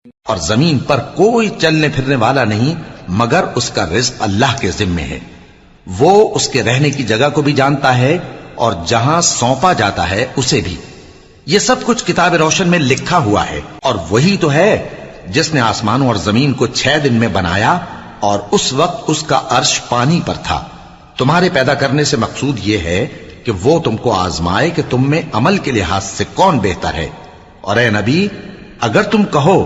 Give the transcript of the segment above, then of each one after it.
اور زمین پر کوئی چلنے پھرنے والا نہیں مگر اس کا رزق اللہ کے ذمے ہے. وہ اس کے رہنے کی جگہ کو بھی جانتا ہے اور جہاں سونپا جاتا ہے اسے بھی. یہ سب کچھ کتاب روشن میں لکھا ہوا ہے. اور وہی تو ہے جس نے آسمانوں اور زمین کو 6 دن میں بنایا اور اس وقت اس کا عرش پانی پر تھا. تمہارے پیدا کرنے سے مقصود یہ ہے کہ وہ تم کو آزمائے کہ تم میں عمل کے لحاظ سے کون بہتر ہے. اور اے نبی، اگر تم کہو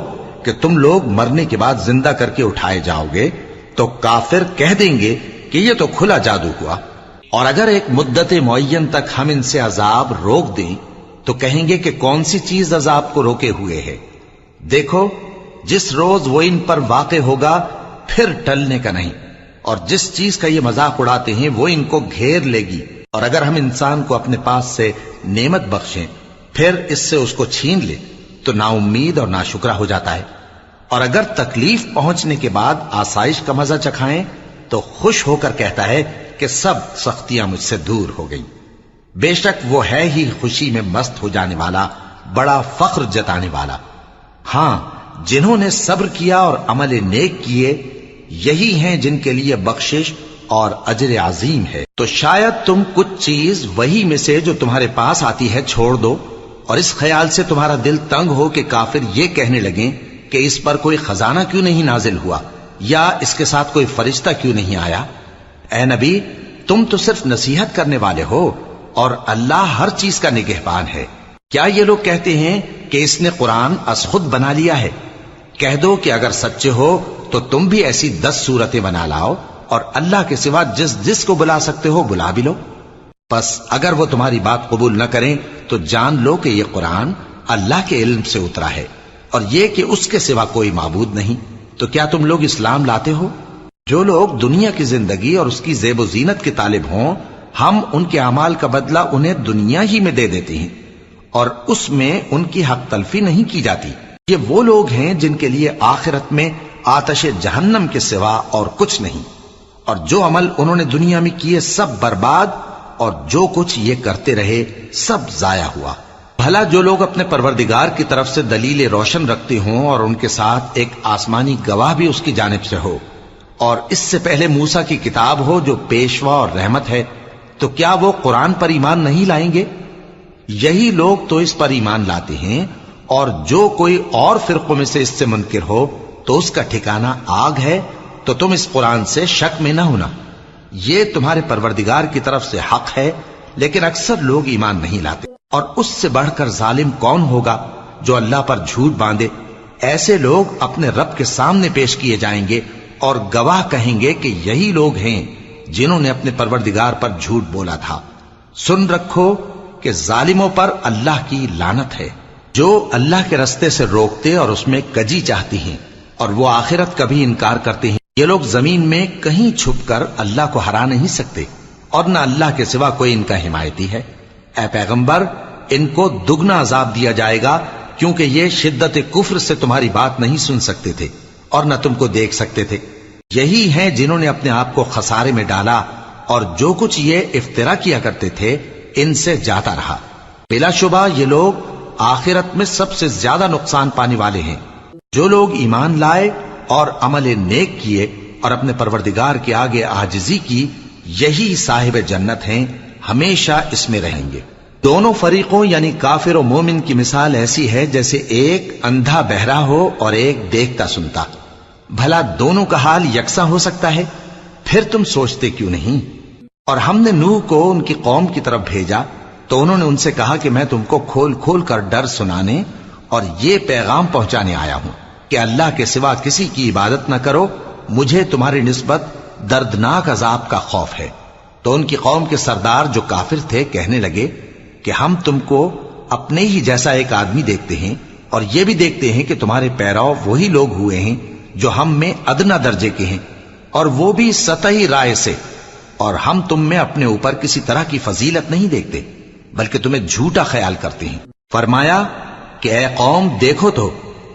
کہ تم لوگ مرنے کے بعد زندہ کر کے اٹھائے جاؤ گے تو کافر کہہ دیں گے کہ یہ تو کھلا جادو ہوا. اور اگر ایک مدت معین تک ہم ان سے عذاب روک دیں تو کہیں گے کہ کون سی چیز عذاب کو روکے ہوئے ہے. دیکھو، جس روز وہ ان پر واقع ہوگا پھر ٹلنے کا نہیں. اور جس چیز کا یہ مذاق اڑاتے ہیں وہ ان کو گھیر لے گی. اور اگر ہم انسان کو اپنے پاس سے نعمت بخشیں پھر اس سے اس کو چھین لے تو نا امید اور ناشکرا ہو جاتا ہے. اور اگر تکلیف پہنچنے کے بعد آسائش کا مزہ چکھائیں تو خوش ہو کر کہتا ہے کہ سب سختیاں مجھ سے دور ہو گئیں. بے شک وہ ہے ہی خوشی میں مست ہو جانے والا، بڑا فخر جتانے والا. ہاں، جنہوں نے صبر کیا اور عمل نیک کیے یہی ہیں جن کے لیے بخشش اور اجر عظیم ہے. تو شاید تم کچھ چیز وہی میں سے جو تمہارے پاس آتی ہے چھوڑ دو اور اس خیال سے تمہارا دل تنگ ہو کہ کافر یہ کہنے لگیں کہ اس پر کوئی خزانہ کیوں نہیں نازل ہوا یا اس کے ساتھ کوئی فرشتہ کیوں نہیں آیا. اے نبی، تم تو صرف نصیحت کرنے والے ہو اور اللہ ہر چیز کا نگہبان ہے. کیا یہ لوگ کہتے ہیں کہ اس نے قرآن از خود بنا لیا ہے؟ کہہ دو کہ اگر سچے ہو تو تم بھی ایسی 10 صورتیں بنا لاؤ اور اللہ کے سوا جس جس کو بلا سکتے ہو بلا بھی لو. پس اگر وہ تمہاری بات قبول نہ کریں تو جان لو کہ یہ قرآن اللہ کے علم سے اترا ہے اور یہ کہ اس کے سوا کوئی معبود نہیں. تو کیا تم لوگ اسلام لاتے ہو؟ جو لوگ دنیا کی زندگی اور اس کی زیب و زینت کے طالب ہوں ہم ان کے اعمال کا بدلہ انہیں دنیا ہی میں دے دیتے ہیں اور اس میں ان کی حق تلفی نہیں کی جاتی. یہ وہ لوگ ہیں جن کے لیے آخرت میں آتش جہنم کے سوا اور کچھ نہیں. اور جو عمل انہوں نے دنیا میں کیے سب برباد اور جو کچھ یہ کرتے رہے سب ضائع ہوا. بھلا جو لوگ اپنے پروردگار کی طرف سے دلیل روشن رکھتے ہوں اور ان کے ساتھ ایک آسمانی گواہ بھی اس کی جانب سے ہو اور اس سے پہلے موسیٰ کی کتاب ہو جو پیشوا اور رحمت ہے، تو کیا وہ قرآن پر ایمان نہیں لائیں گے؟ یہی لوگ تو اس پر ایمان لاتے ہیں. اور جو کوئی اور فرقوں میں سے اس سے منکر ہو تو اس کا ٹھکانہ آگ ہے. تو تم اس قرآن سے شک میں نہ ہونا، یہ تمہارے پروردگار کی طرف سے حق ہے، لیکن اکثر لوگ ایمان نہیں لاتے. اور اس سے بڑھ کر ظالم کون ہوگا جو اللہ پر جھوٹ باندھے؟ ایسے لوگ اپنے رب کے سامنے پیش کیے جائیں گے اور گواہ کہیں گے کہ یہی لوگ ہیں جنہوں نے اپنے پروردگار پر جھوٹ بولا تھا. سن رکھو کہ ظالموں پر اللہ کی لعنت ہے، جو اللہ کے رستے سے روکتے اور اس میں کجی چاہتی ہیں اور وہ آخرت کا بھی انکار کرتے ہیں. یہ لوگ زمین میں کہیں چھپ کر اللہ کو ہرا نہیں سکتے اور نہ اللہ کے سوا کوئی ان کا حمایتی ہے. اے پیغمبر، ان کو دگنا عذاب دیا جائے گا کیونکہ یہ شدت کفر سے تمہاری بات نہیں سن سکتے تھے اور نہ تم کو دیکھ سکتے تھے. یہی ہیں جنہوں نے اپنے آپ کو خسارے میں ڈالا اور جو کچھ یہ افترا کیا کرتے تھے ان سے جاتا رہا. بلا شبہ یہ لوگ آخرت میں سب سے زیادہ نقصان پانے والے ہیں. جو لوگ ایمان لائے اور عمل نیک کیے اور اپنے پروردگار کے آگے عاجزی کی یہی صاحب جنت ہیں، ہمیشہ اس میں رہیں گے. دونوں فریقوں یعنی کافر و مومن کی مثال ایسی ہے جیسے ایک اندھا بہرا ہو اور ایک دیکھتا سنتا. بھلا دونوں کا حال یکساں ہو سکتا ہے؟ پھر تم سوچتے کیوں نہیں؟ اور ہم نے نوح کو ان کی قوم کی طرف بھیجا تو انہوں نے ان سے کہا کہ میں تم کو کھول کھول کر ڈر سنانے اور یہ پیغام پہنچانے آیا ہوں کہ اللہ کے سوا کسی کی عبادت نہ کرو، مجھے تمہاری نسبت دردناک عذاب کا خوف ہے. تو ان کی قوم کے سردار جو کافر تھے کہنے لگے کہ ہم تم کو اپنے ہی جیسا ایک آدمی دیکھتے ہیں اور یہ بھی دیکھتے ہیں کہ تمہارے پیرو وہی لوگ ہوئے ہیں جو ہم میں ادنا درجے کے ہیں اور وہ بھی سطحی رائے سے، اور ہم تم میں اپنے اوپر کسی طرح کی فضیلت نہیں دیکھتے بلکہ تمہیں جھوٹا خیال کرتے ہیں. فرمایا کہ اے قوم دیکھو تو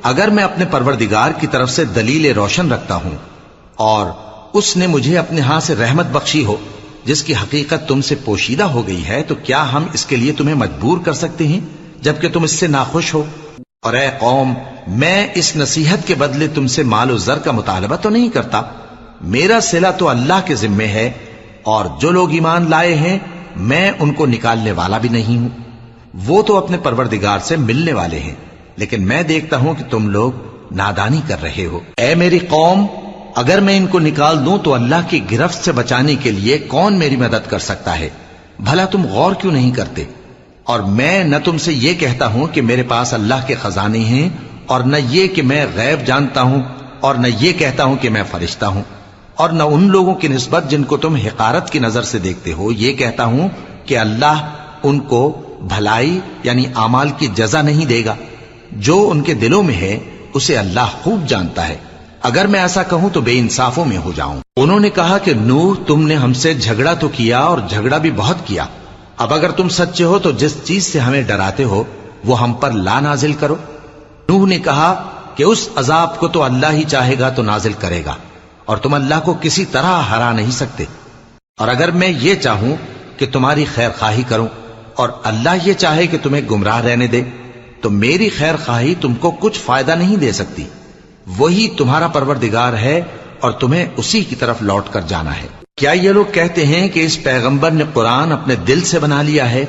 اگر میں اپنے پروردگار کی طرف سے دلیل روشن رکھتا ہوں اور اس نے مجھے اپنے ہاں سے رحمت بخشی ہو جس کی حقیقت تم سے پوشیدہ ہو گئی ہے، تو کیا ہم اس کے لیے تمہیں مجبور کر سکتے ہیں جبکہ تم اس سے ناخوش ہو؟ اور اے قوم، میں اس نصیحت کے بدلے تم سے مال و زر کا مطالبہ تو نہیں کرتا، میرا صلہ تو اللہ کے ذمے ہے، اور جو لوگ ایمان لائے ہیں میں ان کو نکالنے والا بھی نہیں ہوں، وہ تو اپنے پروردگار سے ملنے والے ہیں، لیکن میں دیکھتا ہوں کہ تم لوگ نادانی کر رہے ہو۔ اے میری قوم، اگر میں ان کو نکال دوں تو اللہ کی گرفت سے بچانے کے لیے کون میری مدد کر سکتا ہے؟ بھلا تم غور کیوں نہیں کرتے؟ اور میں نہ تم سے یہ کہتا ہوں کہ میرے پاس اللہ کے خزانے ہیں، اور نہ یہ کہ میں غیب جانتا ہوں، اور نہ یہ کہتا ہوں کہ میں فرشتہ ہوں، اور نہ ان لوگوں کی نسبت جن کو تم حقارت کی نظر سے دیکھتے ہو یہ کہتا ہوں کہ اللہ ان کو بھلائی یعنی اعمال کی جزا نہیں دے گا۔ جو ان کے دلوں میں ہے اسے اللہ خوب جانتا ہے، اگر میں ایسا کہوں تو بے انصافوں میں ہو جاؤں۔ انہوں نے کہا کہ نوح، تم نے ہم سے جھگڑا تو کیا اور جھگڑا بھی بہت کیا، اب اگر تم سچے ہو تو جس چیز سے ہمیں ڈراتے ہو وہ ہم پر لا نازل کرو۔ نوح نے کہا کہ اس عذاب کو تو اللہ ہی چاہے گا تو نازل کرے گا، اور تم اللہ کو کسی طرح ہرا نہیں سکتے، اور اگر میں یہ چاہوں کہ تمہاری خیر خواہی کروں اور اللہ یہ چاہے کہ تمہیں گمراہ رہنے دے تو میری خیر خواہی تم کو کچھ فائدہ نہیں دے سکتی، وہی تمہارا پروردگار ہے اور تمہیں اسی کی طرف لوٹ کر جانا ہے۔ کیا یہ لوگ کہتے ہیں کہ اس پیغمبر نے قرآن اپنے دل سے بنا لیا ہے؟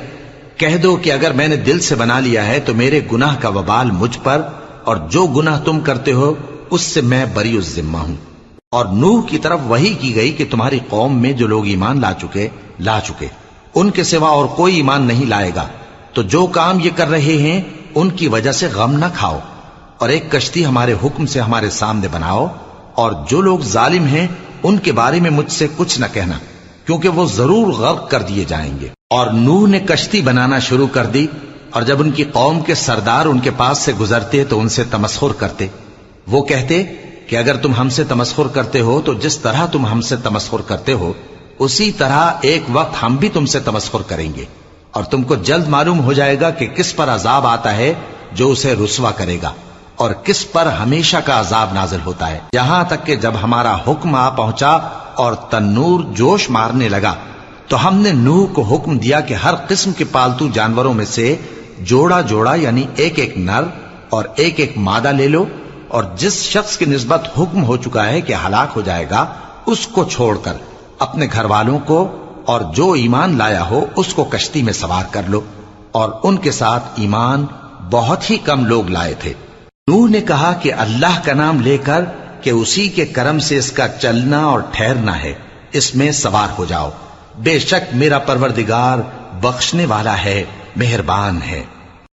کہہ دو کہ اگر میں نے دل سے بنا لیا ہے تو میرے گناہ کا وبال مجھ پر، اور جو گناہ تم کرتے ہو اس سے میں بری الذمہ ہوں۔ اور نوح کی طرف وحی کی گئی کہ تمہاری قوم میں جو لوگ ایمان لا چکے ان کے سوا اور کوئی ایمان نہیں لائے گا، تو جو کام یہ کر رہے ہیں ان کی وجہ سے غم نہ کھاؤ، اور ایک کشتی ہمارے حکم سے ہمارے سامنے بناؤ، اور جو لوگ ظالم ہیں ان کے بارے میں مجھ سے کچھ نہ کہنا، کیونکہ وہ ضرور غرق کر دیے جائیں گے۔ اور نوح نے کشتی بنانا شروع کر دی، اور جب ان کی قوم کے سردار ان کے پاس سے گزرتے تو ان سے تمسخر کرتے۔ وہ کہتے کہ اگر تم ہم سے تمسخر کرتے ہو تو جس طرح تم ہم سے تمسخر کرتے ہو اسی طرح ایک وقت ہم بھی تم سے تمسخر کریں گے، اور تم کو جلد معلوم ہو جائے گا کہ کس پر عذاب آتا ہے جو اسے رسوا کرے گا، اور کس پر ہمیشہ کا عذاب نازل ہوتا ہے، یہاں تک کہ جب ہمارا حکم آ پہنچا اور تنور جوش مارنے لگا تو ہم نے نوح کو حکم دیا کہ ہر قسم کے پالتو جانوروں میں سے جوڑا جوڑا یعنی ایک ایک نر اور ایک ایک مادہ لے لو، اور جس شخص کی نسبت حکم ہو چکا ہے کہ ہلاک ہو جائے گا اس کو چھوڑ کر اپنے گھر والوں کو اور جو ایمان لایا ہو اس کو کشتی میں سوار کر لو، اور ان کے ساتھ ایمان بہت ہی کم لوگ لائے تھے۔ نوح نے کہا کہ اللہ کا نام لے کر کہ اسی کے کرم سے اس کا چلنا اور ٹھہرنا ہے، اس میں سوار ہو جاؤ، بے شک میرا پروردگار بخشنے والا ہے، مہربان ہے۔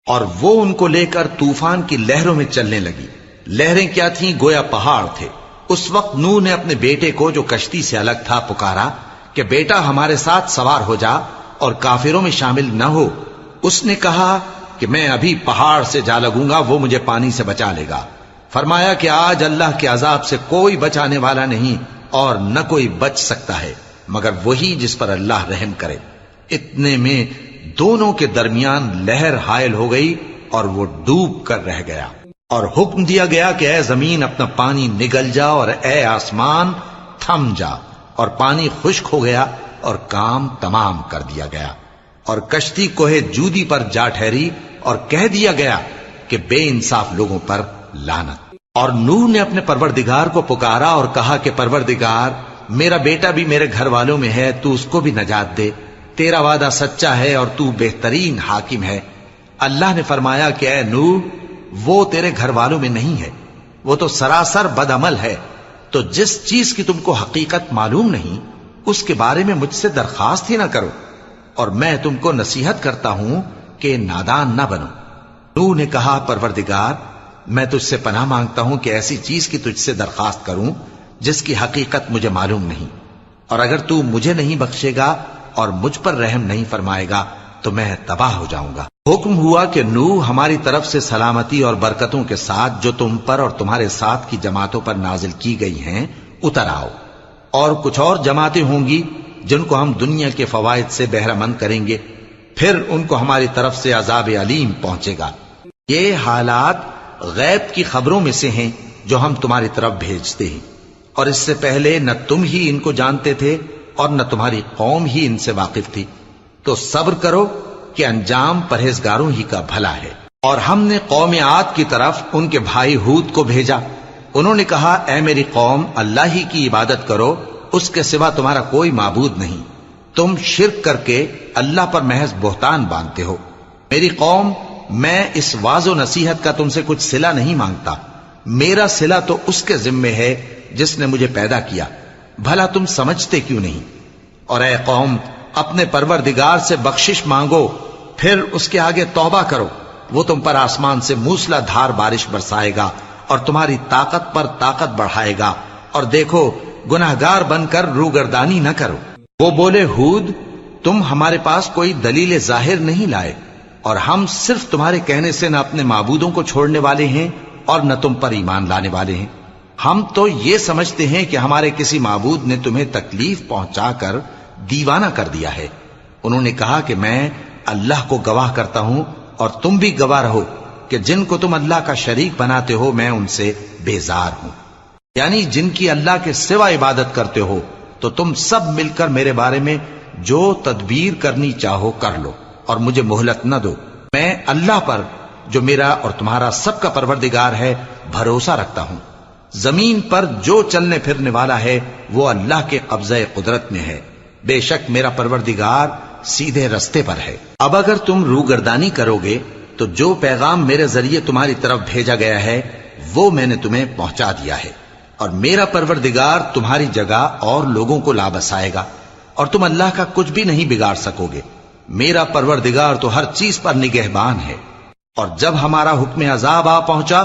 اور وہ ان کو لے کر طوفان کی لہروں میں چلنے لگی۔ لہریں کیا تھیں؟ گویا پہاڑ تھے۔ اس وقت نوح نے اپنے بیٹے کو جو کشتی سے الگ تھا پکارا کہ بیٹا ہمارے ساتھ سوار ہو جا اور کافروں میں شامل نہ ہو۔ اس نے کہا کہ میں ابھی پہاڑ سے جا لگوں گا، وہ مجھے پانی سے بچا لے گا۔ فرمایا کہ آج اللہ کے عذاب سے کوئی بچانے والا نہیں اور نہ کوئی بچ سکتا ہے مگر وہی جس پر اللہ رحم کرے۔ اتنے میں دونوں کے درمیان لہر حائل ہو گئی اور وہ ڈوب کر رہ گیا، اور حکم دیا گیا کہ اے زمین اپنا پانی نگل جا اور اے آسمان تھم جا، اور پانی خشک ہو گیا اور کام تمام کر دیا گیا، اور کشتی کوہ جودی پر جا ٹھہری، اور کہہ دیا گیا کہ بے انصاف لوگوں پر لعنت۔ اور نوح نے اپنے پروردگار کو پکارا اور کہا کہ پروردگار، میرا بیٹا بھی میرے گھر والوں میں ہے، تو اس کو بھی نجات دے، تیرا وعدہ سچا ہے اور تو بہترین حاکم ہے۔ اللہ نے فرمایا کہ اے نوح، وہ تیرے گھر والوں میں نہیں ہے، وہ تو سراسر بد عمل ہے، تو جس چیز کی تم کو حقیقت معلوم نہیں اس کے بارے میں مجھ سے درخواست ہی نہ کرو، اور میں تم کو نصیحت کرتا ہوں کہ نادان نہ بنو۔ نوح نے کہا پروردگار، میں تجھ سے پناہ مانگتا ہوں کہ ایسی چیز کی تجھ سے درخواست کروں جس کی حقیقت مجھے معلوم نہیں، اور اگر تو مجھے نہیں بخشے گا اور مجھ پر رحم نہیں فرمائے گا تو میں تباہ ہو جاؤں گا۔ حکم ہوا کہ نوح ہماری طرف سے سلامتی اور برکتوں کے ساتھ جو تم پر اور تمہارے ساتھ کی جماعتوں پر نازل کی گئی ہیں اتر آؤ، اور کچھ اور جماعتیں ہوں گی جن کو ہم دنیا کے فوائد سے بہرہ مند کریں گے، پھر ان کو ہماری طرف سے عذاب علیم پہنچے گا۔ یہ حالات غیب کی خبروں میں سے ہیں جو ہم تمہاری طرف بھیجتے ہیں، اور اس سے پہلے نہ تم ہی ان کو جانتے تھے اور نہ تمہاری قوم ہی ان سے واقف تھی، تو صبر کرو کہ انجام پرہیزگاروں ہی کا بھلا ہے۔ اور ہم نے قوم عاد کی طرف ان کے بھائی ہود کو بھیجا. انہوں نے کہا اے میری قوم اللہ ہی کی عبادت کرو، اس کے سوا تمہارا کوئی معبود نہیں. تم شرک کر کے اللہ پر محض بہتان باندھتے ہو. میری قوم میں اس واعظ و نصیحت کا تم سے کچھ صلہ نہیں مانگتا، میرا صلہ تو اس کے ذمے ہے جس نے مجھے پیدا کیا. بھلا تم سمجھتے کیوں نہیں؟ اور اے قوم اپنے پروردگار سے بخشش مانگو، پھر اس کے آگے توبہ کرو. وہ تم پر آسمان سے موسلا دھار بارش برسائے گا اور تمہاری طاقت پر طاقت بڑھائے گا. اور دیکھو گناہگار بن کر روگردانی نہ کرو. وہ بولے ہود تم ہمارے پاس کوئی دلیل ظاہر نہیں لائے، اور ہم صرف تمہارے کہنے سے نہ اپنے معبودوں کو چھوڑنے والے ہیں اور نہ تم پر ایمان لانے والے ہیں. ہم تو یہ سمجھتے ہیں کہ ہمارے کسی معبود نے تمہیں تکلیف پہنچا کر دیوانہ کر دیا ہے. انہوں نے کہا کہ میں اللہ کو گواہ کرتا ہوں اور تم بھی گواہ رہو کہ جن کو تم اللہ کا شریک بناتے ہو میں ان سے بیزار ہوں. یعنی جن کی اللہ کے سوا عبادت کرتے ہو، تو تم سب مل کر میرے بارے میں جو تدبیر کرنی چاہو کر لو اور مجھے مہلت نہ دو. میں اللہ پر جو میرا اور تمہارا سب کا پروردگار ہے بھروسہ رکھتا ہوں. زمین پر جو چلنے پھرنے والا ہے وہ اللہ کے قبضہ قدرت میں ہے. بے شک میرا پروردگار سیدھے رستے پر ہے. اب اگر تم روگردانی کرو گے تو جو پیغام میرے ذریعے تمہاری طرف بھیجا گیا ہے وہ میں نے تمہیں پہنچا دیا ہے، اور میرا پروردگار تمہاری جگہ اور لوگوں کو لا بسائے گا، اور تم اللہ کا کچھ بھی نہیں بگاڑ سکو گے. میرا پروردگار تو ہر چیز پر نگہبان ہے. اور جب ہمارا حکم عذاب آ پہنچا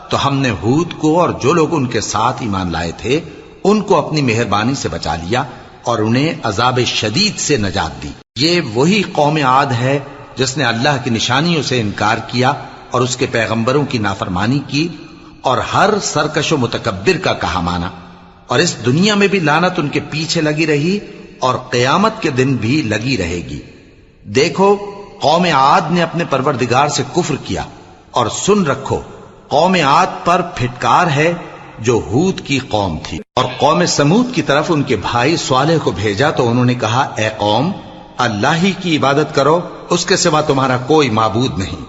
تو ہم نے ہود کو اور جو لوگ ان کے ساتھ ایمان لائے تھے ان کو اپنی مہربانی سے بچا لیا اور انہیں عذاب شدید سے نجات دی. یہ وہی قوم عاد ہے جس نے اللہ کی نشانیوں سے انکار کیا اور اس کے پیغمبروں کی نافرمانی کی اور ہر سرکش و متکبر کا کہا مانا. اور اس دنیا میں بھی لعنت ان کے پیچھے لگی رہی اور قیامت کے دن بھی لگی رہے گی. دیکھو قوم عاد نے اپنے پروردگار سے کفر کیا، اور سن رکھو قوم عاد پر پھٹکار ہے جو ہود کی قوم تھی. اور قوم سمود کی طرف ان کے بھائی صالح کو بھیجا تو انہوں نے کہا اے قوم اللہ ہی کی عبادت کرو، اس کے سوا تمہارا کوئی معبود نہیں.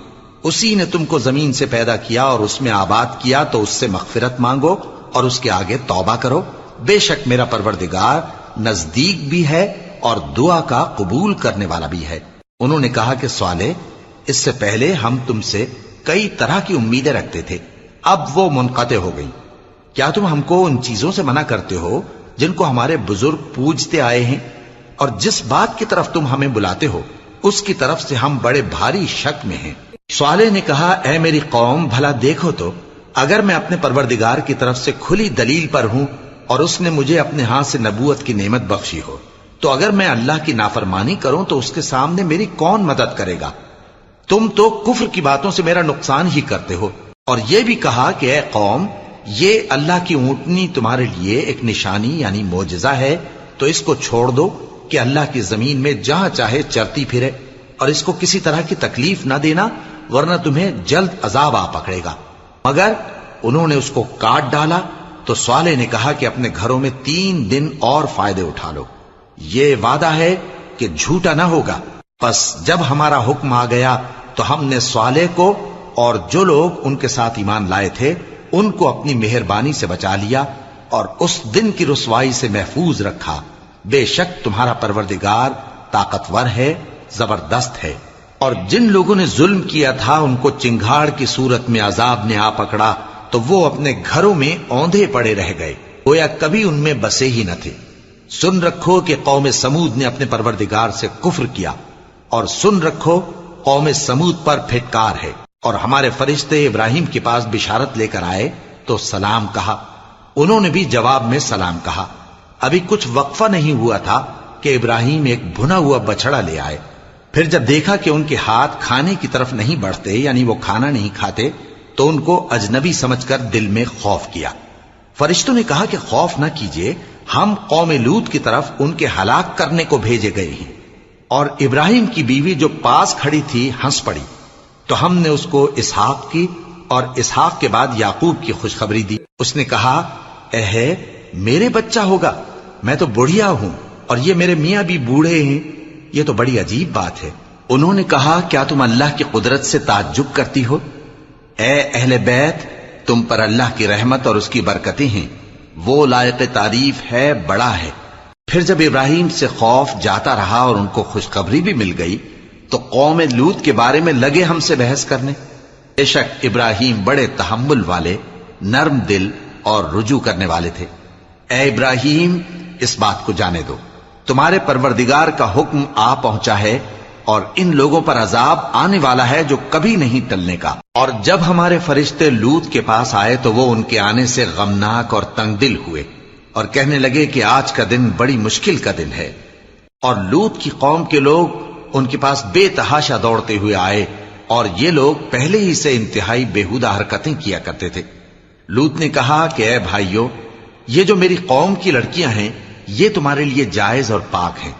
اسی نے تم کو زمین سے پیدا کیا اور اس میں آباد کیا، تو اس سے مغفرت مانگو اور اس کے آگے توبہ کرو. بے شک میرا پروردگار نزدیک بھی ہے اور دعا کا قبول کرنے والا بھی ہے. انہوں نے کہا کہ صالح اس سے پہلے ہم تم سے کئی طرح کی امیدیں رکھتے تھے، اب وہ منقطع ہو گئی. کیا تم ہم کو ان چیزوں سے منع کرتے ہو جن کو ہمارے بزرگ پوجتے آئے ہیں؟ اور جس بات کی طرف تم ہمیں بلاتے ہو اس کی طرف سے ہم بڑے بھاری شک میں ہیں. صالح نے کہا اے میری قوم بھلا دیکھو تو اگر میں اپنے پروردگار کی طرف سے کھلی دلیل پر ہوں اور اس نے مجھے اپنے ہاتھ سے نبوت کی نعمت بخشی ہو، تو اگر میں اللہ کی نافرمانی کروں تو اس کے سامنے میری کون مدد کرے گا؟ تم تو کفر کی باتوں سے میرا نقصان ہی کرتے ہو. اور یہ بھی کہا کہ اے قوم یہ اللہ کی اونٹنی تمہارے لیے ایک نشانی یعنی معجزہ ہے، تو اس کو چھوڑ دو کہ اللہ کی زمین میں جہاں چاہے چرتی پھرے، اور اس کو کسی طرح کی تکلیف نہ دینا ورنہ تمہیں جلد عذاب آ پکڑے گا. مگر انہوں نے اس کو کاٹ ڈالا. تو صالح نے کہا کہ اپنے گھروں میں 3 دن اور فائدے اٹھا لو، یہ وعدہ ہے کہ جھوٹا نہ ہوگا. پس جب ہمارا حکم آ گیا تو ہم نے صالح کو اور جو لوگ ان کے ساتھ ایمان لائے تھے ان کو اپنی مہربانی سے بچا لیا اور اس دن کی رسوائی سے محفوظ رکھا. بے شک تمہارا پروردگار طاقتور ہے، زبردست ہے. اور جن لوگوں نے ظلم کیا تھا ان کو چنگھاڑ کی صورت میں عذاب نے آ پکڑا تو وہ اپنے گھروں میں اوندھے پڑے رہ گئے، گویا کبھی ان میں بسے ہی نہ تھے. سن رکھو کہ قوم سمود نے اپنے پروردگار سے کفر کیا، اور سن رکھو قوم سمود پر پھٹکار ہے. اور ہمارے فرشتے ابراہیم کے پاس بشارت لے کر آئے تو سلام کہا، انہوں نے بھی جواب میں سلام کہا. ابھی کچھ وقفہ نہیں ہوا تھا کہ ابراہیم ایک بھنا ہوا بچڑا لے آئے. پھر جب دیکھا کہ ان کے ہاتھ کھانے کی طرف نہیں بڑھتے یعنی وہ کھانا نہیں کھاتے تو ان کو اجنبی سمجھ کر دل میں خوف کیا. فرشتوں نے کہا کہ خوف نہ کیجیے، ہم قوم لوط کی طرف ان کے ہلاک کرنے کو بھیجے گئے ہیں. اور ابراہیم کی بیوی جو پاس کھڑی تھی ہنس پڑی، تو ہم نے اس کو اسحاق کی اور اسحاق کے بعد یعقوب کی خوشخبری دی. اس نے کہا اے میرے بچہ ہوگا، میں تو بڑھیا ہوں اور یہ میرے میاں بھی بوڑھے ہیں، یہ تو بڑی عجیب بات ہے. انہوں نے کہا کیا تم اللہ کی قدرت سے تعجب کرتی ہو؟ اے اہل بیت، تم پر اللہ کی رحمت اور اس کی برکتیں ہیں، وہ لائق تعریف ہے، بڑا ہے۔ پھر جب ابراہیم سے خوف جاتا رہا اور ان کو خوشخبری بھی مل گئی تو قوم لوط کے بارے میں لگے ہم سے بحث کرنے۔ بے شک ابراہیم بڑے تحمل والے، نرم دل اور رجوع کرنے والے تھے۔ اے ابراہیم، اس بات کو جانے دو، تمہارے پروردگار کا حکم آ پہنچا ہے اور ان لوگوں پر عذاب آنے والا ہے جو کبھی نہیں ٹلنے کا۔ اور جب ہمارے فرشتے لوط کے پاس آئے تو وہ ان کے آنے سے غمناک اور تنگ دل ہوئے اور کہنے لگے کہ آج کا دن بڑی مشکل کا دن ہے۔ اور لوط کی قوم کے لوگ ان کے پاس بے تحاشا دوڑتے ہوئے آئے اور یہ لوگ پہلے ہی سے انتہائی بےہودہ حرکتیں کیا کرتے تھے۔ لوط نے کہا کہ اے بھائیو، یہ جو میری قوم کی لڑکیاں ہیں یہ تمہارے لیے جائز اور پاک ہیں،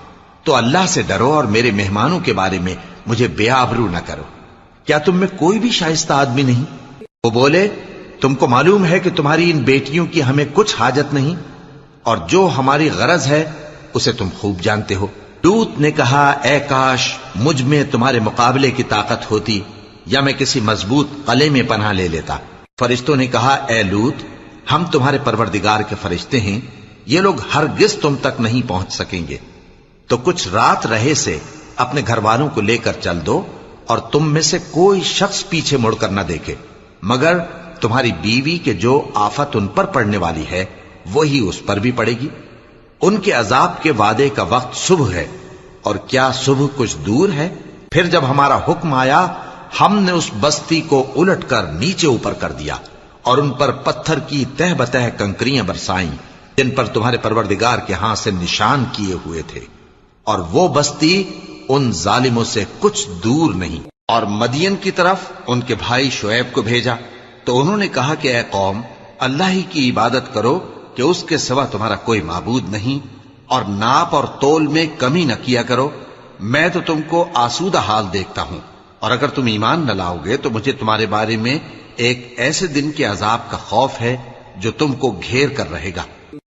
تو اللہ سے ڈرو اور میرے مہمانوں کے بارے میں مجھے بے آبرو نہ کرو۔ کیا تم میں کوئی بھی شائستہ آدمی نہیں؟ وہ بولے تم کو معلوم ہے کہ تمہاری ان بیٹیوں کی ہمیں کچھ حاجت نہیں، اور جو ہماری غرض ہے اسے تم خوب جانتے ہو۔ لوط نے کہا اے کاش مجھ میں تمہارے مقابلے کی طاقت ہوتی یا میں کسی مضبوط قلعے میں پناہ لے لیتا۔ فرشتوں نے کہا اے لوط، ہم تمہارے پروردگار کے فرشتے ہیں، یہ لوگ ہرگز تم تک نہیں پہنچ سکیں گے، تو کچھ رات رہے سے اپنے گھر والوں کو لے کر چل دو اور تم میں سے کوئی شخص پیچھے مڑ کر نہ دیکھے مگر تمہاری بیوی کے جو آفت ان پر پڑنے والی ہے وہی اس پر بھی پڑے گی۔ ان کے عذاب کے وعدے کا وقت صبح ہے، اور کیا صبح کچھ دور ہے؟ پھر جب ہمارا حکم آیا ہم نے اس بستی کو الٹ کر نیچے اوپر کر دیا اور ان پر پتھر کی تہ بتہ کنکریاں برسائیں جن پر تمہارے پروردگار کے ہاں سے نشان کیے ہوئے تھے، اور وہ بستی ان ظالموں سے کچھ دور نہیں۔ اور مدین کی طرف ان کے بھائی شعیب کو بھیجا تو انہوں نے کہا کہ اے قوم، اللہ ہی کی عبادت کرو کہ اس کے سوا تمہارا کوئی معبود نہیں، اور ناپ اور تول میں کمی نہ کیا کرو، میں تو تم کو آسودہ حال دیکھتا ہوں، اور اگر تم ایمان نہ لاؤ گے تو مجھے تمہارے بارے میں ایک ایسے دن کے عذاب کا خوف ہے جو تم کو گھیر کر رہے گا۔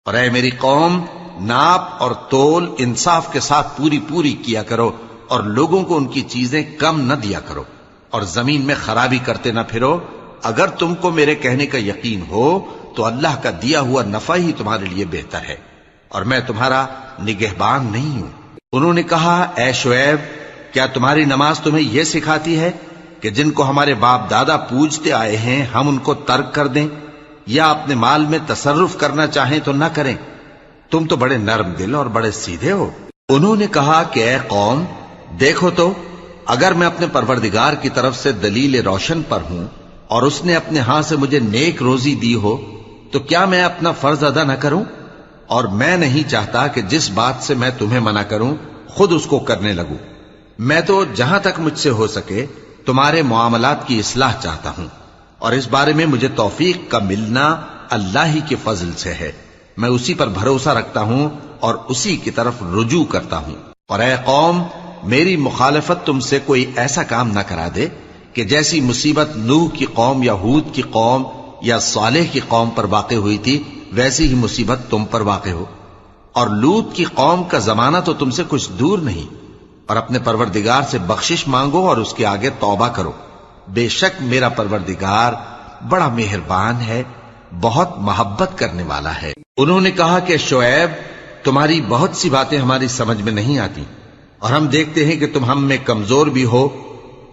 اور اے میری قوم، ناپ اور تول انصاف کے ساتھ پوری کیا کرو، اور لوگوں کو ان کی چیزیں کم نہ دیا کرو، اور زمین میں خرابی کرتے نہ پھرو۔ اگر تم کو میرے کہنے کا یقین ہو تو اللہ کا دیا ہوا نفع ہی تمہارے لیے بہتر ہے، اور میں تمہارا نگہبان نہیں ہوں۔ انہوں نے کہا اے شعیب، کیا تمہاری نماز تمہیں یہ سکھاتی ہے کہ جن کو ہمارے باپ دادا پوجتے آئے ہیں ہم ان کو ترک کر دیں، یا اپنے مال میں تصرف کرنا چاہیں تو نہ کریں؟ تم تو بڑے نرم دل اور بڑے سیدھے ہو۔ انہوں نے کہا کہ اے قوم، دیکھو تو اگر میں اپنے پروردگار کی طرف سے دلیل روشن پر ہوں اور اس نے اپنے ہاں سے مجھے نیک روزی دی ہو تو کیا میں اپنا فرض ادا نہ کروں؟ اور میں نہیں چاہتا کہ جس بات سے میں تمہیں منع کروں خود اس کو کرنے لگوں۔ میں تو جہاں تک مجھ سے ہو سکے تمہارے معاملات کی اصلاح چاہتا ہوں، اور اس بارے میں مجھے توفیق کا ملنا اللہ ہی کے فضل سے ہے۔ میں اسی پر بھروسہ رکھتا ہوں اور اسی کی طرف رجوع کرتا ہوں۔ اور اے قوم، میری مخالفت تم سے کوئی ایسا کام نہ کرا دے کہ جیسی مصیبت نوح کی قوم یا ہود کی قوم یا صالح کی قوم پر واقع ہوئی تھی ویسی ہی مصیبت تم پر واقع ہو۔ اور لوط کی قوم کا زمانہ تو تم سے کچھ دور نہیں، اور اپنے پروردگار سے بخشش مانگو اور اس کے آگے توبہ کرو، بے شک میرا پروردگار بڑا مہربان ہے، بہت محبت کرنے والا ہے۔ انہوں نے کہا کہ شعیب، تمہاری بہت سی باتیں ہماری سمجھ میں نہیں آتی، اور ہم دیکھتے ہیں کہ تم ہم میں کمزور بھی ہو،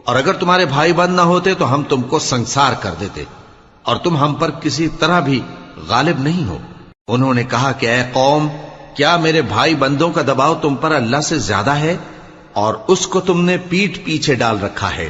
اور اگر تمہارے بھائی بند نہ ہوتے تو ہم تم کو سنسار کر دیتے، اور تم ہم پر کسی طرح بھی غالب نہیں ہو۔ انہوں نے کہا کہ اے قوم، کیا میرے بھائی بندوں کا دباؤ تم پر اللہ سے زیادہ ہے، اور اس کو تم نے پیٹھ پیچھے ڈال رکھا ہے؟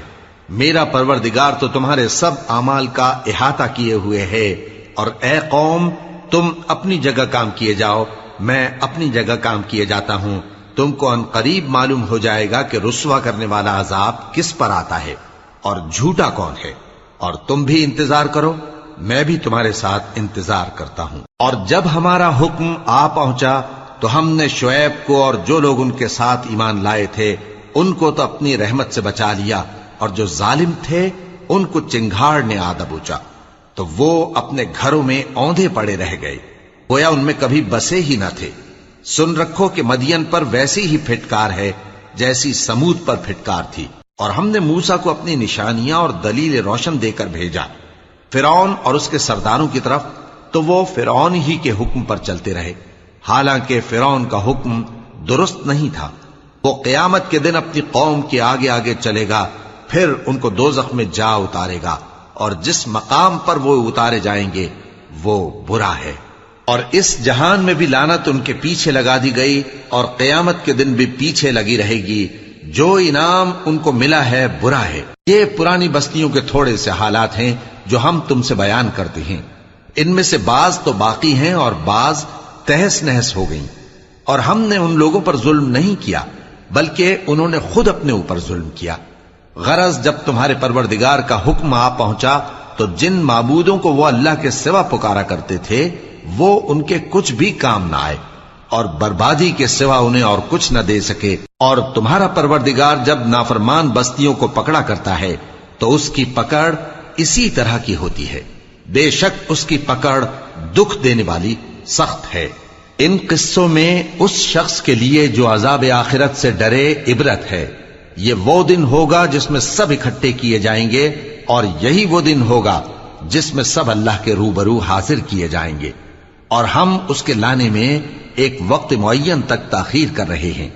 میرا پروردگار تو تمہارے سب اعمال کا احاطہ کیے ہوئے ہے۔ اور اے قوم، تم اپنی جگہ کام کیے جاؤ، میں اپنی جگہ کام کیے جاتا ہوں۔ تم کو ان قریب معلوم ہو جائے گا کہ رسوا کرنے والا عذاب کس پر آتا ہے اور جھوٹا کون ہے، اور تم بھی انتظار کرو، میں بھی تمہارے ساتھ انتظار کرتا ہوں۔ اور جب ہمارا حکم آ پہنچا تو ہم نے شعیب کو اور جو لوگ ان کے ساتھ ایمان لائے تھے ان کو تو اپنی رحمت سے بچا لیا، اور جو ظالم تھے ان کو چنگھاڑ نے آ دبوچا، تو وہ اپنے گھروں میں اوندھے پڑے رہ گئے، گویا ان میں کبھی بسے ہی نہ تھے۔ سن رکھو کہ مدین پر ویسی ہی پھٹکار ہے جیسی سمود پر پھٹکار تھی، اور ہم نے موسیٰ کو اپنی نشانیاں اور دلیل روشن دے کر بھیجا فرعون اور اس کے سرداروں کی طرف، تو وہ فرعون ہی کے حکم پر چلتے رہے، حالانکہ فرعون کا حکم درست نہیں تھا۔ وہ قیامت کے دن اپنی قوم کے آگے آگے چلے گا، پھر ان کو دوزخ میں جا اتارے گا، اور جس مقام پر وہ اتارے جائیں گے وہ برا ہے۔ اور اس جہان میں بھی لعنت ان کے پیچھے لگا دی گئی، اور قیامت کے دن بھی پیچھے لگی رہے گی۔ جو انعام ان کو ملا ہے برا ہے۔ یہ پرانی بستیوں کے تھوڑے سے حالات ہیں جو ہم تم سے بیان کرتے ہیں، ان میں سے بعض تو باقی ہیں اور بعض تہس نہس ہو گئیں۔ اور ہم نے ان لوگوں پر ظلم نہیں کیا بلکہ انہوں نے خود اپنے اوپر ظلم کیا۔ غرض جب تمہارے پروردگار کا حکم آ پہنچا تو جن معبودوں کو وہ اللہ کے سوا پکارا کرتے تھے وہ ان کے کچھ بھی کام نہ آئے، اور بربادی کے سوا انہیں اور کچھ نہ دے سکے۔ اور تمہارا پروردگار جب نافرمان بستیوں کو پکڑا کرتا ہے تو اس کی پکڑ اسی طرح کی ہوتی ہے، بے شک اس کی پکڑ دکھ دینے والی سخت ہے۔ ان قصوں میں اس شخص کے لیے جو عذاب آخرت سے ڈرے عبرت ہے۔ یہ وہ دن ہوگا جس میں سب اکٹھے کیے جائیں گے، اور یہی وہ دن ہوگا جس میں سب اللہ کے روبرو حاضر کیے جائیں گے، اور ہم اس کے لانے میں ایک وقت معین تک تاخیر کر رہے ہیں۔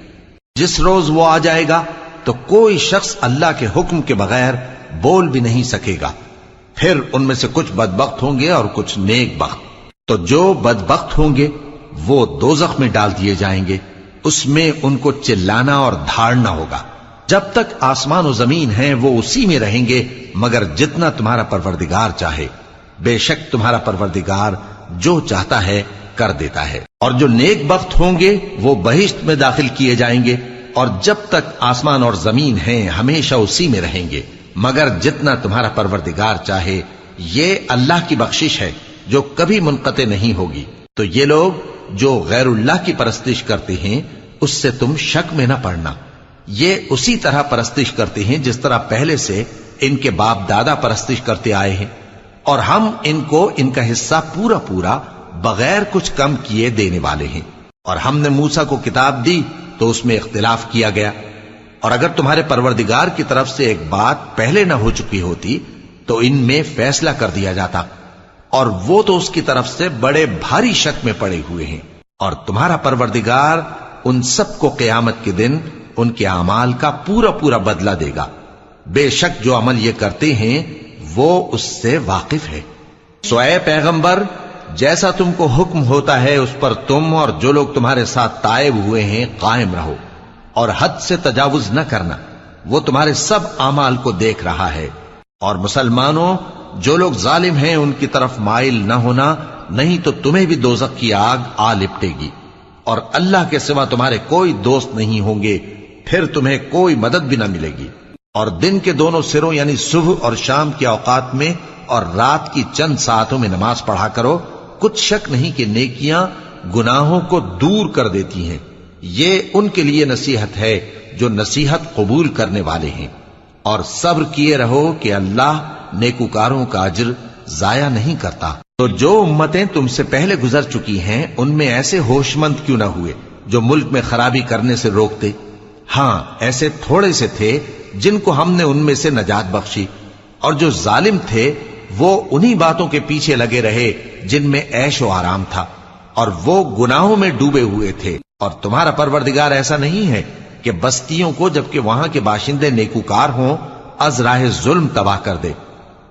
جس روز وہ آ جائے گا تو کوئی شخص اللہ کے حکم کے بغیر بول بھی نہیں سکے گا۔ پھر ان میں سے کچھ بدبخت ہوں گے اور کچھ نیک بخت۔ تو جو بدبخت ہوں گے وہ دوزخ میں ڈال دیے جائیں گے، اس میں ان کو چلانا اور دھاڑنا ہوگا۔ جب تک آسمان و زمین ہیں وہ اسی میں رہیں گے مگر جتنا تمہارا پروردگار چاہے، بے شک تمہارا پروردگار جو چاہتا ہے کر دیتا ہے۔ اور جو نیک بخت ہوں گے وہ بہشت میں داخل کیے جائیں گے، اور جب تک آسمان اور زمین ہیں ہمیشہ اسی میں رہیں گے مگر جتنا تمہارا پروردگار چاہے۔ یہ اللہ کی بخشش ہے جو کبھی منقطع نہیں ہوگی۔ تو یہ لوگ جو غیر اللہ کی پرستش کرتے ہیں اس سے تم شک میں نہ پڑنا، یہ اسی طرح پرستش کرتے ہیں جس طرح پہلے سے ان کے باپ دادا پرستش کرتے آئے ہیں، اور ہم ان کو ان کا حصہ پورا پورا بغیر کچھ کم کیے دینے والے ہیں۔ اور ہم نے موسیٰ کو کتاب دی تو اس میں اختلاف کیا گیا، اور اگر تمہارے پروردگار کی طرف سے ایک بات پہلے نہ ہو چکی ہوتی تو ان میں فیصلہ کر دیا جاتا، اور وہ تو اس کی طرف سے بڑے بھاری شک میں پڑے ہوئے ہیں۔ اور تمہارا پروردگار ان سب کو قیامت کے دن ان کے اعمال کا پورا پورا بدلہ دے گا، بے شک جو عمل یہ کرتے ہیں وہ اس سے واقف ہے۔ سو اے پیغمبر، جیسا تم کو حکم ہوتا ہے اس پر تم اور جو لوگ تمہارے ساتھ تائب ہوئے ہیں قائم رہو، اور حد سے تجاوز نہ کرنا، وہ تمہارے سب اعمال کو دیکھ رہا ہے۔ اور مسلمانوں، جو لوگ ظالم ہیں ان کی طرف مائل نہ ہونا، نہیں تو تمہیں بھی دوزخ کی آگ آ لپٹے گی، اور اللہ کے سوا تمہارے کوئی دوست نہیں ہوں گے، پھر تمہیں کوئی مدد بھی نہ ملے گی۔ اور دن کے دونوں سروں یعنی صبح اور شام کے اوقات میں اور رات کی چند ساعتوں میں نماز پڑھا کرو، کچھ شک نہیں کہ نیکیاں گناہوں کو دور کر دیتی ہیں۔ یہ ان کے لیے نصیحت ہے جو نصیحت قبول کرنے والے ہیں۔ اور صبر کیے رہو کہ اللہ نیکوکاروں کا اجر ضائع نہیں کرتا۔ تو جو امتیں تم سے پہلے گزر چکی ہیں ان میں ایسے ہوش مند کیوں نہ ہوئے جو ملک میں خرابی کرنے سے روکتے؟ ہاں، ایسے تھوڑے سے تھے جن کو ہم نے ان میں سے نجات بخشی، اور جو ظالم تھے وہ انہی باتوں کے پیچھے لگے رہے جن میں عیش و آرام تھا، اور وہ گناہوں میں ڈوبے ہوئے تھے۔ اور تمہارا پروردگار ایسا نہیں ہے کہ بستیوں کو جبکہ وہاں کے باشندے نیکوکار ہوں از راہ ظلم تباہ کر دے۔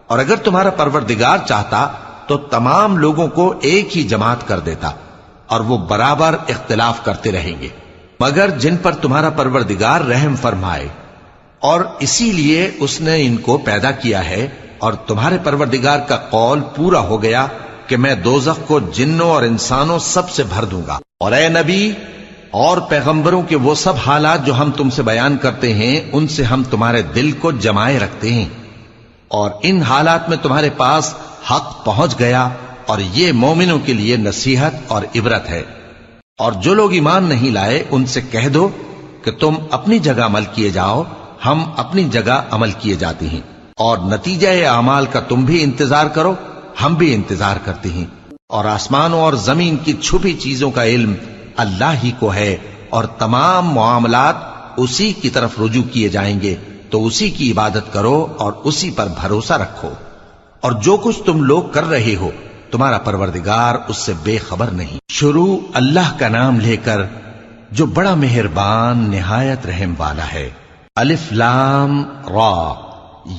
اور اگر تمہارا پروردگار چاہتا تو تمام لوگوں کو ایک ہی جماعت کر دیتا، اور وہ برابر اختلاف کرتے رہیں گے، مگر جن پر تمہارا پروردگار رحم فرمائے، اور اسی لیے اس نے ان کو پیدا کیا ہے۔ اور تمہارے پروردگار کا قول پورا ہو گیا کہ میں دوزخ کو جنوں اور انسانوں سب سے بھر دوں گا۔ اور اے نبی اور پیغمبروں کے وہ سب حالات جو ہم تم سے بیان کرتے ہیں ان سے ہم تمہارے دل کو جمائے رکھتے ہیں، اور ان حالات میں تمہارے پاس حق پہنچ گیا، اور یہ مومنوں کے لیے نصیحت اور عبرت ہے۔ اور جو لوگ ایمان نہیں لائے ان سے کہہ دو کہ تم اپنی جگہ عمل کیے جاؤ، ہم اپنی جگہ عمل کیے جاتے ہیں، اور نتیجہ اعمال کا تم بھی انتظار کرو، ہم بھی انتظار کرتے ہیں۔ اور آسمانوں اور زمین کی چھپی چیزوں کا علم اللہ ہی کو ہے، اور تمام معاملات اسی کی طرف رجوع کیے جائیں گے، تو اسی کی عبادت کرو اور اسی پر بھروسہ رکھو، اور جو کچھ تم لوگ کر رہے ہو تمہارا پروردگار اس سے بے خبر نہیں۔ شروع اللہ کا نام لے کر جو بڑا مہربان نہایت رحم والا ہے۔ الف لام را،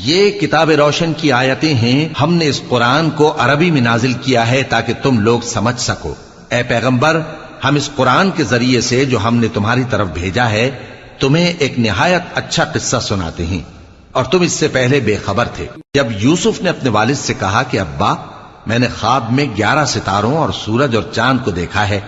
یہ کتاب روشن کی آیتیں ہیں۔ ہم نے اس قرآن کو عربی میں نازل کیا ہے تاکہ تم لوگ سمجھ سکو۔ اے پیغمبر، ہم اس قرآن کے ذریعے سے جو ہم نے تمہاری طرف بھیجا ہے تمہیں ایک نہایت اچھا قصہ سناتے ہیں، اور تم اس سے پہلے بے خبر تھے۔ جب یوسف نے اپنے والد سے کہا کہ ابا، میں نے خواب میں 11 ستاروں اور سورج اور چاند کو دیکھا ہے،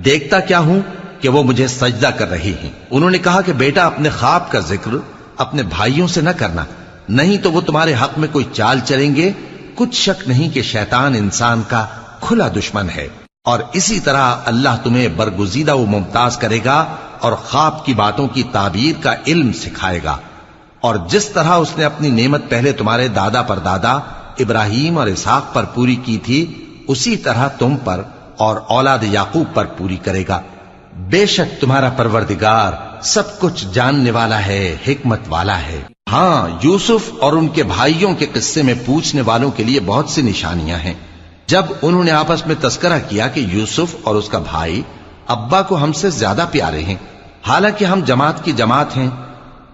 دیکھتا کیا ہوں کہ وہ مجھے سجدہ کر رہی ہیں۔ انہوں نے کہا کہ بیٹا، اپنے خواب کا ذکر اپنے بھائیوں سے نہ کرنا، نہیں تو وہ تمہارے حق میں کوئی چال چلیں گے۔ کچھ شک نہیں کہ شیطان انسان کا کھلا دشمن ہے، اور اسی طرح اللہ تمہیں برگزیدہ و ممتاز کرے گا اور خواب کی باتوں کی تعبیر کا علم سکھائے گا، اور جس طرح اس نے اپنی نعمت پہلے تمہارے دادا پر دادا ابراہیم اور اسحاق پر پوری کی تھی، اسی طرح تم پر اور اولاد یعقوب پر پوری کرے گا۔ بے شک تمہارا پروردگار سب کچھ جاننے والا ہے، حکمت والا ہے۔ ہاں، یوسف اور ان کے بھائیوں کے قصے میں پوچھنے والوں کے لیے بہت سی نشانیاں ہیں۔ جب انہوں نے آپس میں تذکرہ کیا کہ یوسف اور اس کا بھائی ابا کو ہم سے زیادہ پیارے ہیں، حالانکہ ہم جماعت کی جماعت ہیں،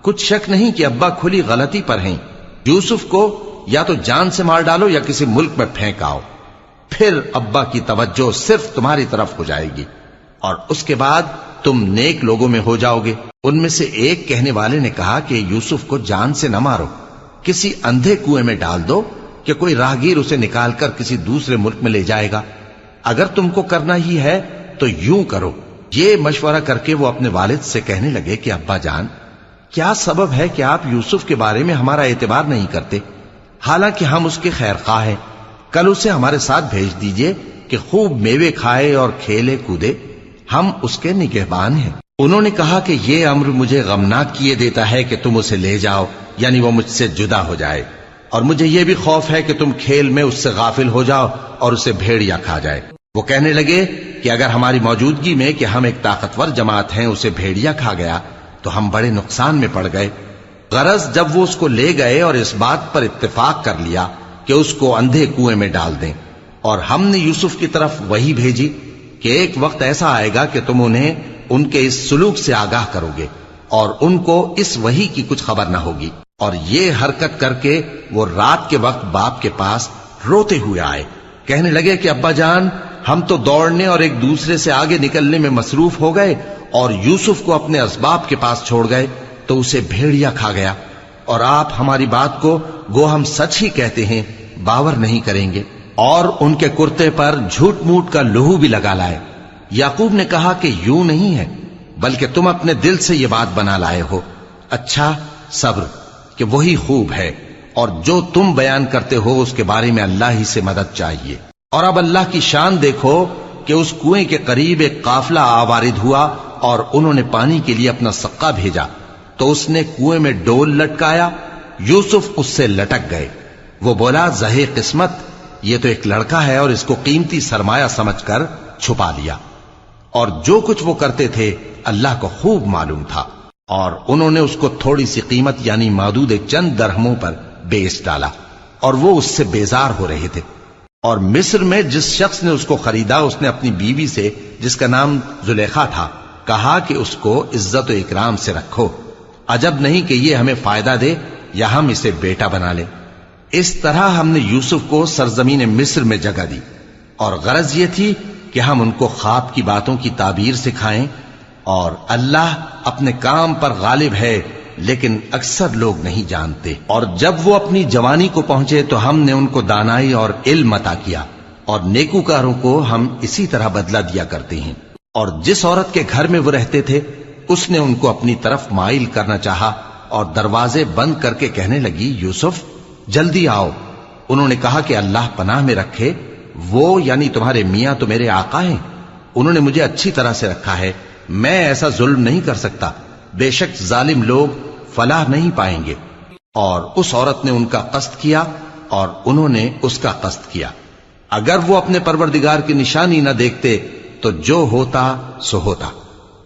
کچھ شک نہیں کہ ابا کھلی غلطی پر ہیں، یوسف کو یا تو جان سے مار ڈالو یا کسی ملک میں پھینک آؤ، پھر ابا کی توجہ صرف تمہاری طرف ہو جائے گی، اور اس کے بعد تم نیک لوگوں میں ہو جاؤ گے۔ ان میں سے ایک کہنے والے نے کہا کہ یوسف کو جان سے نہ مارو، کسی اندھے کنویں میں ڈال دو کہ کوئی راہگیر اسے نکال کر کسی دوسرے ملک میں لے جائے گا۔ اگر تم کو کرنا ہی ہے تو یوں کرو۔ یہ مشورہ کر کے وہ اپنے والد سے کہنے لگے کہ ابا جان، کیا سبب ہے کہ آپ یوسف کے بارے میں ہمارا اعتبار نہیں کرتے؟ حالانکہ ہم اس کے خیر خواہ ہیں، کل اسے ہمارے ساتھ بھیج دیجئے کہ خوب میوے کھائے اور کھیلے کودے، ہم اس کے نگہبان ہیں۔ انہوں نے کہا کہ یہ امر مجھے غمناک کیے دیتا ہے کہ تم اسے لے جاؤ، یعنی وہ مجھ سے جدا ہو جائے، اور مجھے یہ بھی خوف ہے کہ تم کھیل میں اس سے غافل ہو جاؤ اور اسے بھیڑیا کھا جائے۔ وہ کہنے لگے کہ اگر ہماری موجودگی میں کہ ہم ایک طاقتور جماعت ہیں اسے بھیڑیا کھا گیا تو ہم بڑے نقصان میں پڑ گئے۔ غرض جب وہ اس کو لے گئے اور اس بات پر اتفاق کر لیا کہ اس کو اندھے کنویں میں ڈال دیں، اور ہم نے یوسف کی طرف وحی بھیجی کہ ایک وقت ایسا آئے گا کہ تم انہیں ان کے اس سلوک سے آگاہ کرو گے، اور ان کو اس وحی کی کچھ خبر نہ ہوگی۔ اور یہ حرکت کر کے وہ رات کے وقت باپ کے پاس روتے ہوئے آئے، کہنے لگے کہ ابا جان، ہم تو دوڑنے اور ایک دوسرے سے آگے نکلنے میں مصروف ہو گئے اور یوسف کو اپنے اسباب کے پاس چھوڑ گئے تو اسے بھیڑیا کھا گیا، اور آپ ہماری بات کو گو ہم سچ ہی کہتے ہیں باور نہیں کریں گے، اور ان کے کرتے پر جھوٹ موٹ کا لہو بھی لگا لائے۔ یعقوب نے کہا کہ یوں نہیں ہے، بلکہ تم اپنے دل سے یہ بات بنا لائے ہو۔ اچھا، صبر کہ وہی خوب ہے، اور جو تم بیان کرتے ہو اس کے بارے میں اللہ ہی سے مدد چاہیے۔ اور اب اللہ کی شان دیکھو کہ اس کنویں کے قریب ایک قافلہ آوارد ہوا اور انہوں نے پانی کے لیے اپنا سقا بھیجا، تو اس نے کنویں میں ڈول لٹکایا، یوسف اس سے لٹک گئے۔ وہ بولا، زہے قسمت، یہ تو ایک لڑکا ہے، اور اس کو قیمتی سرمایہ سمجھ کر چھپا لیا۔ اور جو کچھ وہ کرتے تھے اللہ کو خوب معلوم تھا، اور انہوں نے اس کو تھوڑی سی قیمت یعنی معدود چند درہموں پر بیچ ڈالا، اور وہ اس سے بیزار ہو رہے تھے۔ اور مصر میں جس شخص نے اس کو خریدا، اس نے اپنی بیوی سے جس کا نام زلیخا تھا کہا کہ اس کو عزت و اکرام سے رکھو، عجب نہیں کہ یہ ہمیں فائدہ دے یا ہم اسے بیٹا بنا لیں۔ اس طرح ہم نے یوسف کو سرزمین مصر میں جگہ دی، اور غرض یہ تھی کہ ہم ان کو خواب کی باتوں کی تعبیر سکھائیں، اور اللہ اپنے کام پر غالب ہے لیکن اکثر لوگ نہیں جانتے۔ اور جب وہ اپنی جوانی کو پہنچے تو ہم نے ان کو دانائی اور علم عطا کیا، اور نیکوکاروں کو ہم اسی طرح بدلہ دیا کرتے ہیں۔ اور جس عورت کے گھر میں وہ رہتے تھے اس نے ان کو اپنی طرف مائل کرنا چاہا، اور دروازے بند کر کے کہنے لگی، یوسف جلدی آؤ۔ انہوں نے کہا کہ اللہ پناہ میں رکھے، وہ یعنی تمہارے میاں تو میرے آقا ہیں، انہوں نے مجھے اچھی طرح سے رکھا ہے، میں ایسا ظلم نہیں کر سکتا، بے شک ظالم لوگ فلاح نہیں پائیں گے۔ اور اس عورت نے ان کا قصد کیا اور انہوں نے اس کا قصد کیا۔ اگر وہ اپنے پروردگار کی نشانی نہ دیکھتے تو جو ہوتا سو ہوتا۔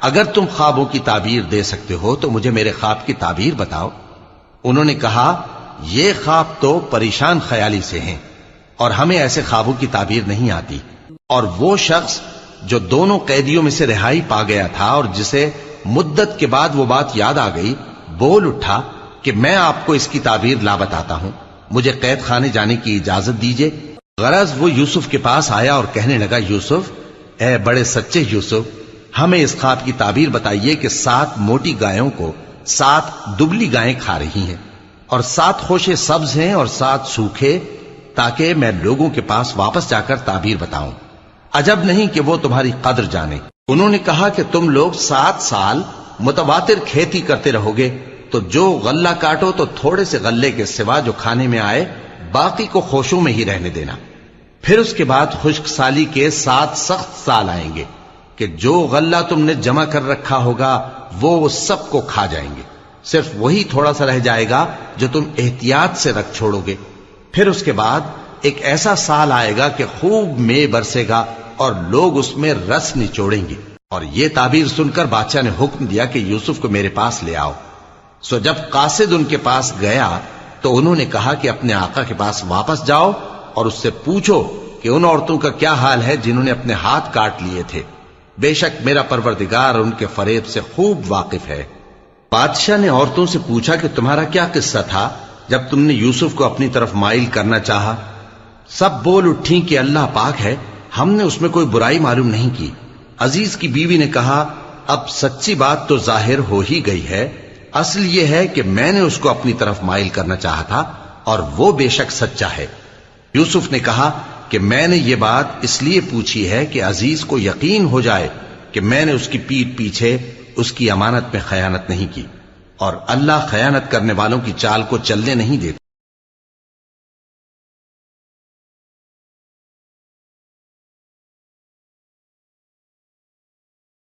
اگر تم خوابوں کی تعبیر دے سکتے ہو تو مجھے میرے خواب کی تعبیر بتاؤ۔ انہوں نے کہا یہ خواب تو پریشان خیالی سے ہیں اور ہمیں ایسے خوابوں کی تعبیر نہیں آتی۔ اور وہ شخص جو دونوں قیدیوں میں سے رہائی پا گیا تھا اور جسے مدت کے بعد وہ بات یاد آ گئی، بول اٹھا کہ میں آپ کو اس کی تعبیر لا بتاتا ہوں، مجھے قید خانے جانے کی اجازت دیجیے۔ غرض وہ یوسف کے پاس آیا اور کہنے لگا، یوسف، اے بڑے سچے یوسف، ہمیں اس خواب کی تعبیر بتائیے کہ 7 موٹی گایوں کو 7 دبلی گائیں کھا رہی ہیں اور 7 خوشے سبز ہیں اور 7 سوکھے، تاکہ میں لوگوں کے پاس واپس جا کر تعبیر بتاؤں۔ عجب نہیں کہ وہ تمہاری قدر جانے۔ انہوں نے کہا کہ تم لوگ 7 سال متواتر کھیتی کرتے رہو گے، تو جو غلہ کاٹو تو تھوڑے سے غلے کے سوا جو کھانے میں آئے باقی کو خوشوں میں ہی رہنے دینا۔ پھر اس کے بعد خشک سالی کے 7 سخت سال آئیں گے کہ جو غلہ تم نے جمع کر رکھا ہوگا وہ سب کو کھا جائیں گے، صرف وہی تھوڑا سا رہ جائے گا جو تم احتیاط سے رکھ چھوڑو گے۔ پھر اس کے بعد ایک ایسا سال آئے گا کہ خوب مے برسے گا اور لوگ اس میں رس نچوڑیں گے۔ اور یہ تعبیر سن کر بادشاہ نے حکم دیا کہ یوسف کو میرے پاس لے آؤ۔ سو جب قاصد ان کے پاس گیا تو انہوں نے کہا کہ اپنے آقا کے پاس واپس جاؤ اور اس سے پوچھو کہ ان عورتوں کا کیا حال ہے جنہوں نے اپنے ہاتھ کاٹ لیے تھے، بے شک میرا پروردگار ان کے فریب سے خوب واقف ہے۔ بادشاہ نے عورتوں سے پوچھا کہ تمہارا کیا قصہ تھا جب تم نے یوسف کو اپنی طرف مائل کرنا چاہا؟ سب بول اٹھیں کہ اللہ پاک ہے، ہم نے اس میں کوئی برائی معلوم نہیں کی۔ عزیز کی بیوی نے کہا، اب سچی بات تو ظاہر ہو ہی گئی ہے، اصل یہ ہے کہ میں نے اس کو اپنی طرف مائل کرنا چاہا تھا اور وہ بے شک سچا ہے۔ یوسف نے کہا کہ میں نے یہ بات اس لیے پوچھی ہے کہ عزیز کو یقین ہو جائے کہ میں نے اس کی پیٹھ پیچھے اس کی امانت میں خیانت نہیں کی، اور اللہ خیانت کرنے والوں کی چال کو چلنے نہیں دیتا۔